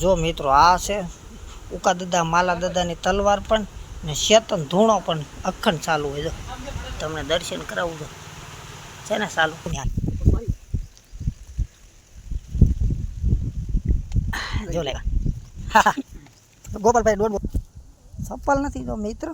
જો મિત્રો આ છે ઉકા દાદા માલા દાદાની તલવાર પણ ને શેતન ધૂણો પણ અખંડ ચાલુ હોય. જો તમને દર્શન કરાવું છે ને ચાલુ જો લેવા ગોપાલભાઈ દોડ સફળ નથી જો મિત્ર.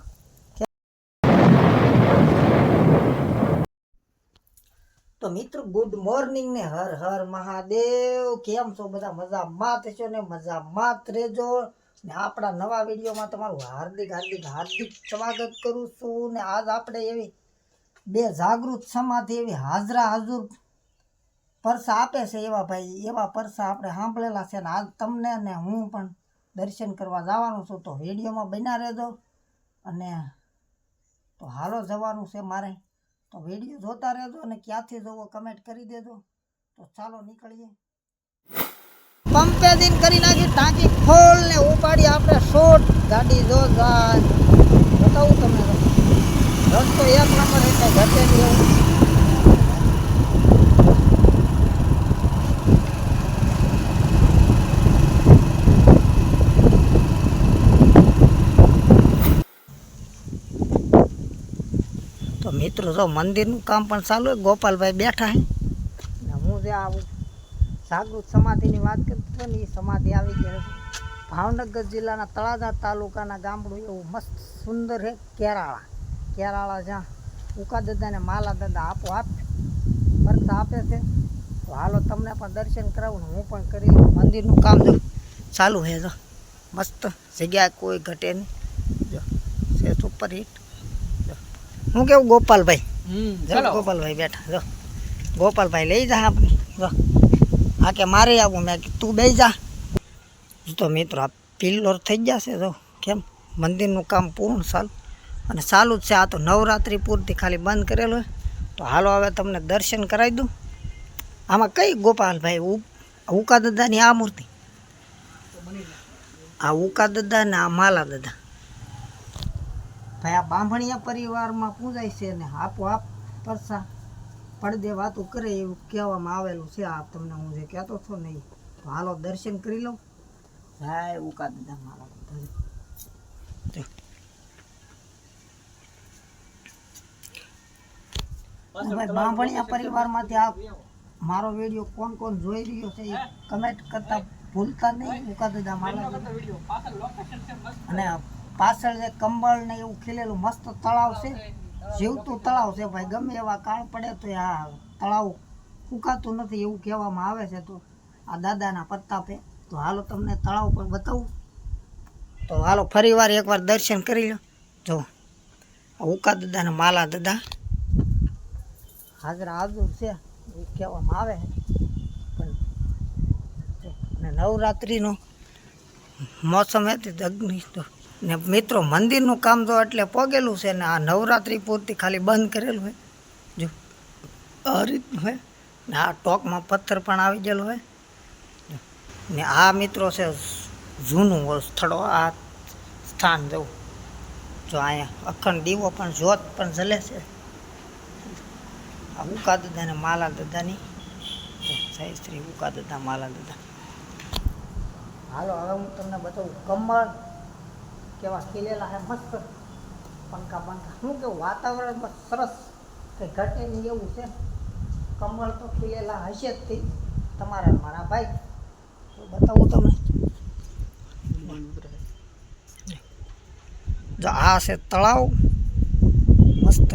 તો મિત્રો ગુડ મોર્નિંગ ને હર હર મહાદેવ. કેમ છો બધા? મજામાં થશો ને? મજામાં જ રહેજો ને. આપણા નવા વિડીયોમાં તમારું હાર્દિક હાર્દિક હાર્દિક સ્વાગત કરું છું. ને આજ આપણે એવી બે જાગૃત સમાધિ એવી હાજરા હાજુર પરસા આપે છે એવા ભાઈ એવા પરસા આપણે સાંભળેલા છે ને આજ તમને ને હું પણ દર્શન કરવા જવાનું છું. તો વિડીયોમાં બન્યા રહેજો. અને તો હાલો જવાનું છે મારે, તો વિડીયો જોતા રહેજો અને ક્યાંથી જોવો કમેન્ટ કરી દેજો. તો ચાલો નીકળીએ. પંપે દિન કરી નાખી ટાંકી ખોલ ને ઉપાડી આપણે શોર્ટ ગાડી જો જાય બતાવું તમને. રસ્તો એક નંબર એટલે ઘટે નહીં. તો મિત્રો જો મંદિરનું કામ પણ ચાલુ હોય. ગોપાલભાઈ બેઠા હે ને હું જે આવું જાગૃત સમાધિની વાત કરતો હતો ને એ સમાધિ આવી ગઈ હતી. ભાવનગર જિલ્લાના તળાજા તાલુકાના ગામડું એવું મસ્ત સુંદર છે કેરાળા જ્યાં ઉકા દાદા ને માલા દાદા આપોઆપ પરસા આપે છે. તો હાલો તમને પણ દર્શન કરાવું ને હું પણ કરી લઉં. મંદિરનું કામ જો ચાલુ છે. જો મસ્ત જગ્યા કોઈ ઘટે નહીં. જો છે સુપર હિટ. હું કેવું ગોપાલભાઈ? ગોપાલભાઈ બેઠા. જો ગોપાલભાઈ લઈ જા આપણે. જો હા કે મારે આવું મેં તું બે જા. તો મિત્રો આ પિલ્લોર થઈ જશે. જો કેમ મંદિરનું કામ પૂર્ણ ચાલુ અને ચાલુ જ છે. આ તો નવરાત્રિ પૂરતી ખાલી બંધ કરેલું હોય. તો હાલો હવે તમને દર્શન કરાવી દઉં. આમાં કઈ ગોપાલભાઈ ઉકા દાદાની આ મૂર્તિ? આ ઉકા દાદા ને આ માલા દાદા ભાઈ આ બાંભણિયા પરિવારમાં પૂજાય છે ને આપોઆપ પરસા પડદે વાતું કરે એવું કહેવામાં આવેલું છે. આ તમને હું જે કહેતો છો ને તો હાલો દર્શન કરી લઉં. જય ઉકા દાદા માલા દાદા. બાંભણિયા પરિવારમાંથી આ મારો વિડીયો કોણ કોણ જોઈ રહ્યો છે એ કમેન્ટ કરતા ભૂલતા નહીં. ઉકા દાદા માલા દાદા. અને પાછળ જે કંબળ ને એવું ખીલેલું મસ્ત તળાવ છે, જીવતું તળાવ છે ભાઈ. ગમે એવા કાળ પડે તો આ તળાવ ફૂંકાતું નથી એવું કહેવામાં આવે છે. તો આ દાદાના પ્રતાપે તો હાલો તમને તળાવ પર બતાવું. તો હાલો ફરી વાર એકવાર દર્શન કરી લો. જો ઉકા દાદા ને માલા દાદા હાજરા હાજર છે એવું કહેવામાં આવે છે. પણ નવરાત્રિનો મોસમ હતી અગ્નિ તો ને મિત્રો મંદિરનું કામ તો એટલે પોગેલું છે ને આ નવરાત્રિ પૂરતી ખાલી બંધ કરેલું હોય. જો આ રીતનું હોય ને આ ટોકમાં પથ્થર પણ આવી ગયેલો હોય ને આ મિત્રો છે જૂનું સ્થળો. આ સ્થાન જવું જો અહીંયા અખંડ દીવો પણ જ્યોત પણ જલે છે. આ ઉકા દાદા ને માલા દાદાની જય શ્રી ઉકા દાદા માલા દાદા. હાલો હવે હું તમને બતાવું કમળ કેવા ખીલેલા છે મસ્ત. પંખા શું કેવું વાતાવરણ પણ સરસ કંઈ ઘટે નહીં એવું છે. કમળ તો ખીલેલા હશે જ થી તમારા મારા ભાઈ. તો બતાવું તમને. જો આ છે તળાવ મસ્ત.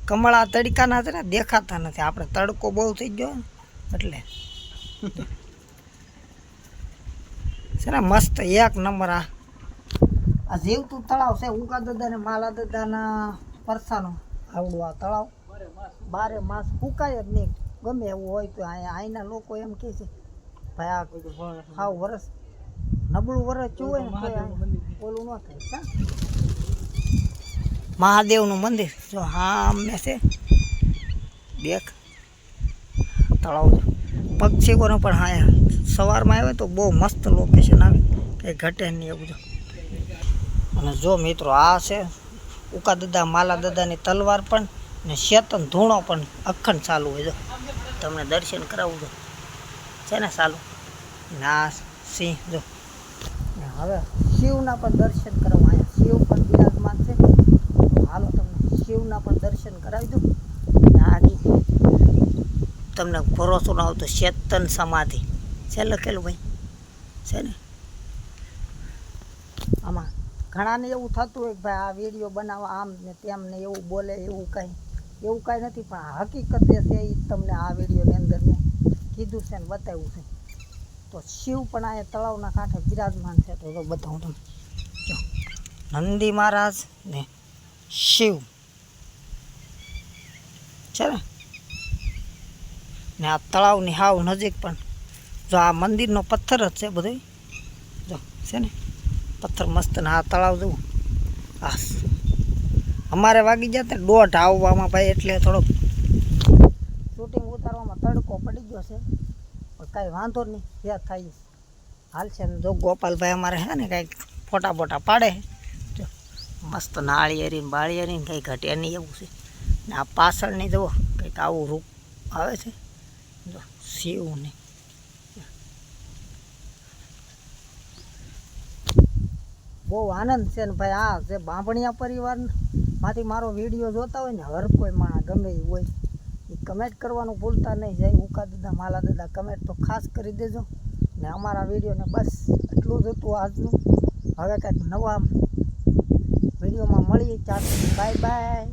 કમળા તડકાના છે ને દેખાતા નથી. આપણે તડકો બહુ થઈ ગયો એટલે છે ને મસ્ત એક નંબર. આ જીવતું તળાવ છે ઉકા દાદા ને માલા દાદાના પરસાનું. આવડું આ તળાવ બારે માસ ફૂકાય જ નહીં. ગમે એવું હોય તો અહીંના લોકો એમ કહે છે ભાઈ આ હાવ વરસ નબળું વરસ ચૂવે ને ઓલું ન થાય. મહાદેવનું મંદિર જો હા અમે છે દેખ તળાવ. પક્ષીઓનો પણ હા સવારમાં આવે તો બહુ મસ્ત લોકેશન આવે કંઈ ઘટે નહીં એવું. અને જો મિત્રો આ છે ઉકા દાદા માલા દાદાની તલવાર પણ ને શેતન ધૂણો પણ અખંડ ચાલુ હોય. જો તમને દર્શન કરાવું છે ને ચાલુ ના સિંહ જો ને હવે શિવના પણ દર્શન કરવા અહીંયા શિવ પણ બિરાજમાન છે. હાલો તમને શિવના પણ દર્શન કરાવી દઉં. આગી તમને ભરોસો ન આવતો ચેતન સમાધિ છે લખેલું ભાઈ છે ને. આમાં ઘણાને એવું થતું હોય કે ભાઈ આ વિડીયો બનાવવા આમ ને તેમ ને એવું બોલે એવું કાંઈ નથી, પણ હકીકત એ છે એ તમને આ વિડીયોની અંદર મેં કીધું છે ને બતાવ્યું છે. તો શિવ પણ અહીંયા તળાવના કાંઠે બિરાજમાન છે. તો બતાવું તમને જો નંદી મહારાજ ને શિવ છે ને આ તળાવની હાવ નજીક પણ જો આ મંદિરનો પથ્થર જ છે બધો જો છે ને પથ્થર મસ્ત ને આ તળાવ જુઓ. આ અમારે વાગી જાય 1:30 આવવામાં ભાઈ, એટલે થોડોક શૂટિંગ ઉતારવામાં તડકો પડી ગયો છે, પણ કાંઈ વાંધો નહીં, જે થાય હાલ છે ને. જો ગોપાલભાઈ અમારે છે ને કાંઈક ફોટા બોટા પાડે જો મસ્ત નાળિયેરી બાળિયેરી કંઈ ઘટે નહીં એવું છે. ને આ પાછળની જુઓ કંઈક આવું રૂપ આવે છે જો શિવને. બહુ આનંદ છે ને ભાઈ. આ જે બાંભણિયા પરિવારમાંથી મારો વિડીયો જોતા હોય ને હર કોઈ માણસ ગમે એ હોય એ કમેન્ટ કરવાનું ભૂલતા નહીં. જય ઉકા દાદા માલા દાદા કમેન્ટ તો ખાસ કરી દેજો. ને અમારા વિડીયોને બસ એટલું જ હતું આજનું. હવે કંઈક નવા વિડીયોમાં મળીએ. ચાલો બાય બાય.